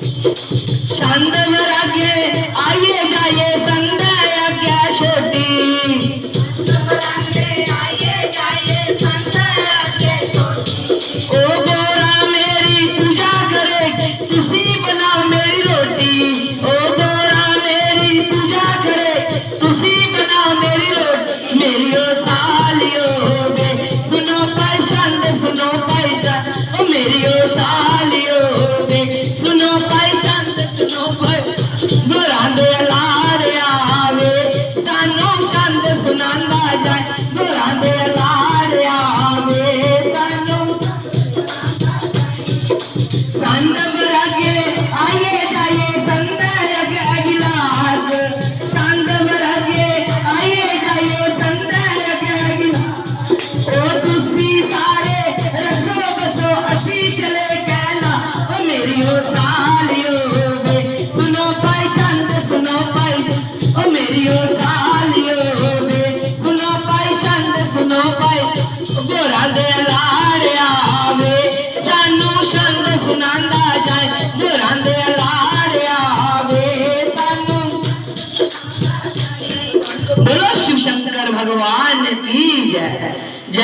छंद वरागे आइए जाइए संध्या क्या छोटी ओ गोरा मेरी पूजा करे तुसी बनाओ मेरी रोटी ओ गोरा मेरी पूजा करे तुसी बनाओ मेरी रोटी मेरी ओ सालियो बे सुनो भाई छंद सुनो भाई ओ मेरी ओ सालियो बे सुनो भाई छंद सुनो भाई गोरा दे लाड़ आवे सानू छंद सुनांदा जाए गोरा दे लाड़ आवे सानू संद वरागे आइए जाइए संध्या के गिलास संद वरागे आइए जाइए संध्या के गिलास ओ तुसी सारे रसो बसो असी चले कहला ओ मेरी ओ सालियो बे सुनो भाई छंद सुनो भाई ओ मेरी ओ सालियो बे सुनो भाई छंद सुनो भाई गोरा दे लाड़ आवे सानू छंद सुनांदा जाए गोरा दे लाड़ आवे सानू बोलो शिव शंकर भगवान की जय।